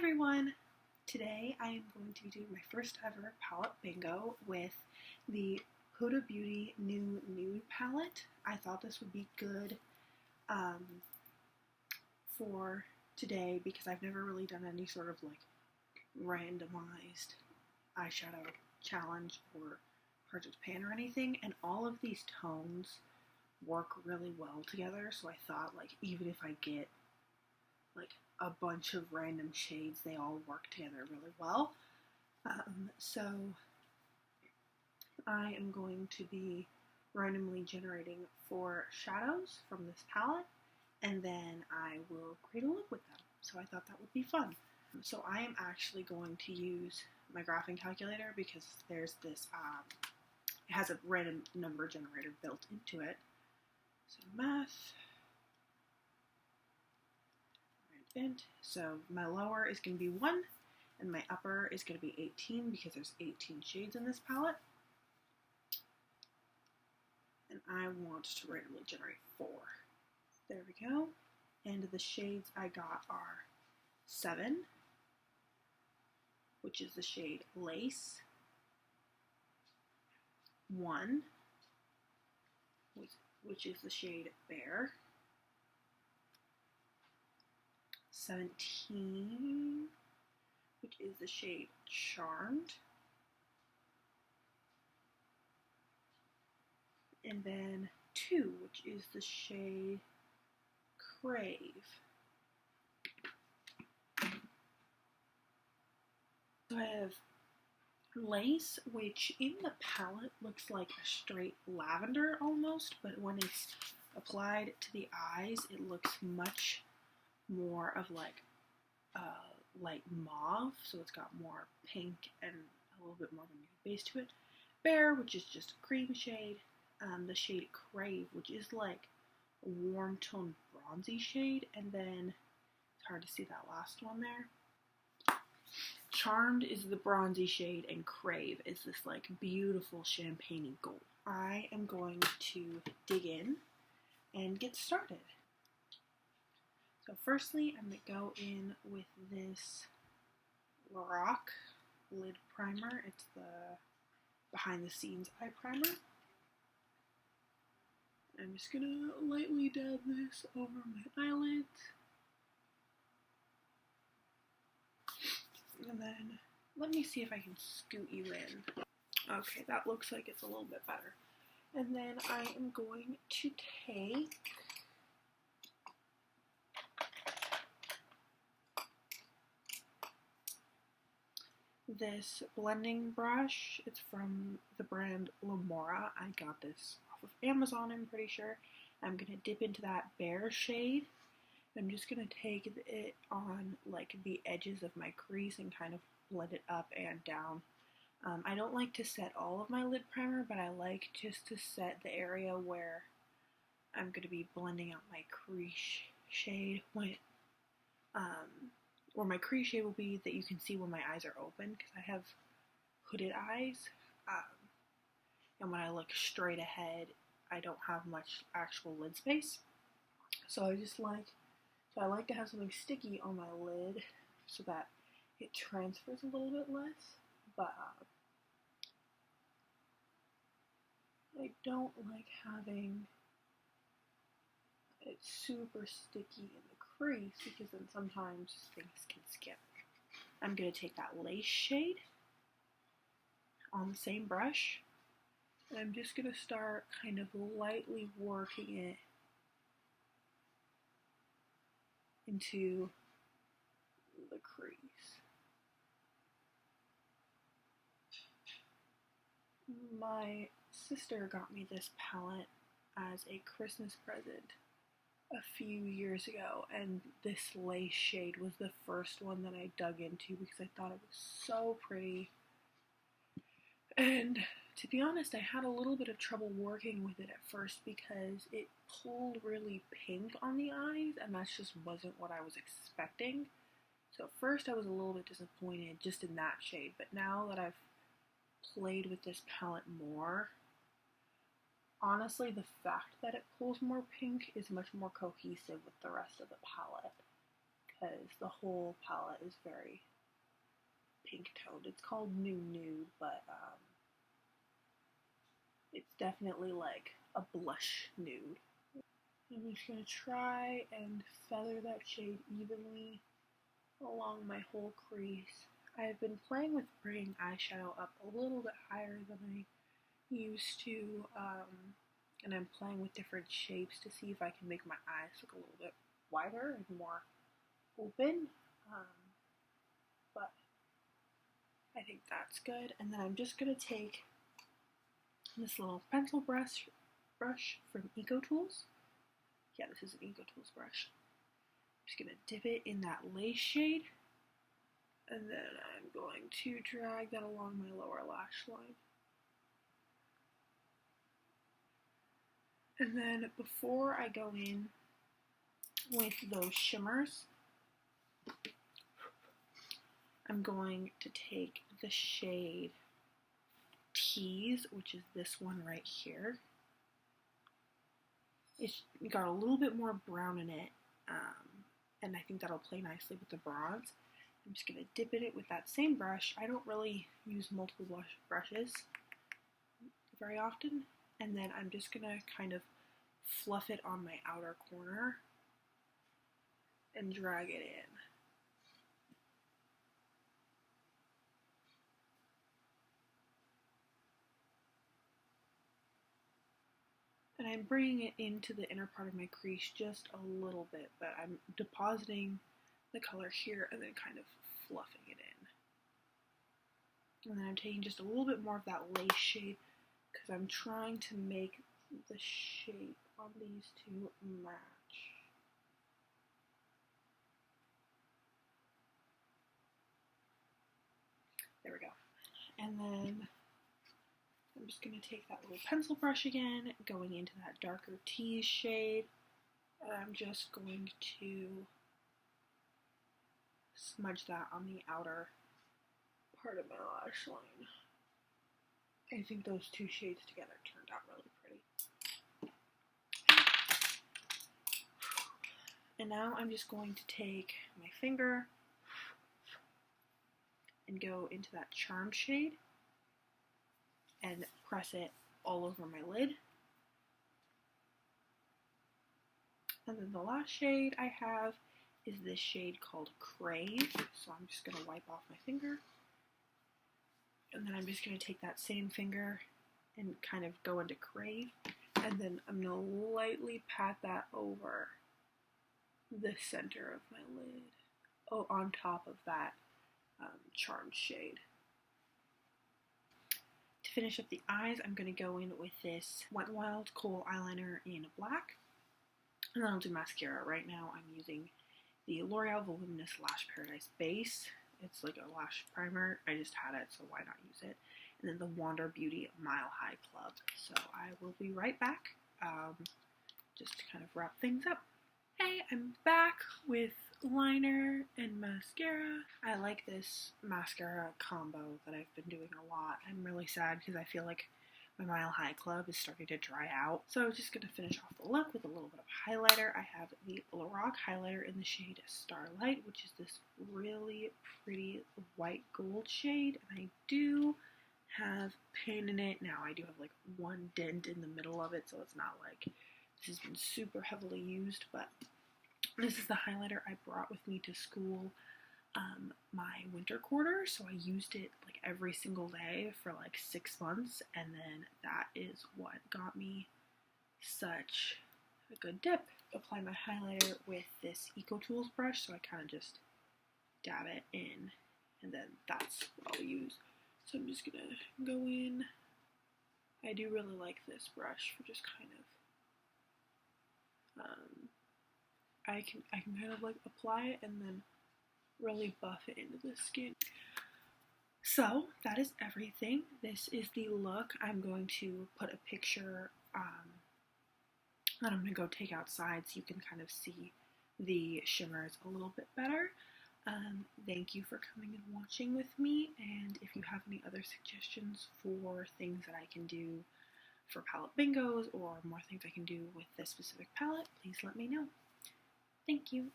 everyone! Today I am going to be doing my first ever palette bingo with the Huda Beauty new Nude palette. I thought this would be good for today because I've never really done any sort of like randomized eyeshadow challenge or hard to pan or anything, and all of these tones work really well together, so I thought like even if I get like a bunch of random shades, they all work together really well. So I am going to be randomly generating 4 shadows from this palette, and then I will create a look with them. So I thought that would be fun. So I am actually going to use my graphing calculator because there's this, it has a random number generator built into it. So math. So my lower is going to be 1, and my upper is going to be 18 because there's 18 shades in this palette. And I want to randomly generate 4. There we go. And the shades I got are 7, which is the shade Lace, 1, which is the shade Bear, 17, which is the shade Charmed, and then 2, which is the shade Crave. So I have Lace, which in the palette looks like a straight lavender almost, but when it's applied to the eyes, it looks much more of like light mauve, so it's got more pink and a little bit more of a nude base to it. Bear, which is just a cream shade. The shade Crave, which is like a warm tone bronzy shade, and then it's hard to see that last one there. Charmed is the bronzy shade, and Crave is this like beautiful champagne-y gold. I am going to dig in and get started. So firstly, I'm going to go in with this Rock lid primer. It's the behind the scenes eye primer. I'm just going to lightly dab this over my eyelids. And then let me see if I can scoot you in. Okay, that looks like it's a little bit better. And then I am going to take this blending brush. It's from the brand Lamora. I got this off of Amazon, I'm pretty sure. I'm going to dip into that Bear shade. I'm just going to take it on like the edges of my crease and kind of blend it up and down. I don't like to set all of my lid primer, but I like just to set the area where I'm going to be blending out my crease shade when where my crease shade will be that you can see when my eyes are open, because I have hooded eyes, and when I look straight ahead I don't have much actual lid space, so I like to have something sticky on my lid so that it transfers a little bit less, but I don't like having it super sticky in the crease because then sometimes things can skip. I'm going to take that Lace shade on the same brush, and I'm just going to start kind of lightly working it into the crease. My sister got me this palette as a Christmas present a few years ago, and this Lace shade was the first one that I dug into because I thought it was so pretty. And to be honest, I had a little bit of trouble working with it at first because it pulled really pink on the eyes, and that just wasn't what I was expecting. So at first I was a little bit disappointed just in that shade, but now that I've played with this palette more, honestly, the fact that it pulls more pink is much more cohesive with the rest of the palette, because the whole palette is very pink toned. It's called Nude, but it's definitely like a blush nude. I'm just going to try and feather that shade evenly along my whole crease. I've been playing with bringing eyeshadow up a little bit higher than I used to, and I'm playing with different shapes to see if I can make my eyes look a little bit wider and more open, but I think that's good. And then I'm just going to take this little pencil brush from Eco Tools. Yeah, this is an Eco Tools brush. I'm just going to dip it in that lace shade, and then I'm going to drag that along my lower lash line. And then before I go in with those shimmers, I'm going to take the shade Tease, which is this one right here. It's got a little bit more brown in it, and I think that'll play nicely with the bronze. I'm just going to dip in it with that same brush. I don't really use multiple brushes very often. And then I'm just going to kind of fluff it on my outer corner and drag it in. And I'm bringing it into the inner part of my crease just a little bit, but I'm depositing the color here and then kind of fluffing it in. And then I'm taking just a little bit more of that lace shade because I'm trying to make the shape on these two match. There we go. And then I'm just going to take that little pencil brush again, going into that darker tease shade, and I'm just going to smudge that on the outer part of my lash line. I think those two shades together turned out really pretty. And now I'm just going to take my finger and go into that Charm shade and press it all over my lid. And then the last shade I have is this shade called Crave. So I'm just going to wipe off my finger. And then I'm just going to take that same finger and kind of go into Crave. And then I'm going to lightly pat that over the center of my lid. Oh, on top of that Charmed shade. To finish up the eyes, I'm going to go in with this Wet n Wild Kohl eyeliner in black. And then I'll do mascara. Right now I'm using the L'Oreal Voluminous Lash Paradise Base. It's like a lash primer. I just had it, so why not use it? And then the Wander Beauty Mile High Club. So I will be right back, just to kind of wrap things up. Hey, I'm back with liner and mascara. I like this mascara combo that I've been doing a lot. I'm really sad because I feel like my Mile High Club is starting to dry out. So I'm just going to finish off the look with a little bit of highlighter. I have the Lorac highlighter in the shade Starlight, which is this really pretty white gold shade. And I do have paint in it. Now I do have like one dent in the middle of it, so it's not like this has been super heavily used, but this is the highlighter I brought with me to school my winter quarter, so I used it like every single day for like 6 months, and then that is what got me such a good dip. Apply my highlighter with this Eco Tools brush, so I kind of just dab it in, and then that's what I'll use. So I'm just gonna go in. I do really like this brush for just kind of I can kind of like apply it and then really buff it into the skin. So that is everything. This is the look. I'm going to put a picture that I'm going to go take outside so you can kind of see the shimmers a little bit better. Thank you for coming and watching with me, and if you have any other suggestions for things that I can do for palette bingos or more things I can do with this specific palette, please let me know. Thank you.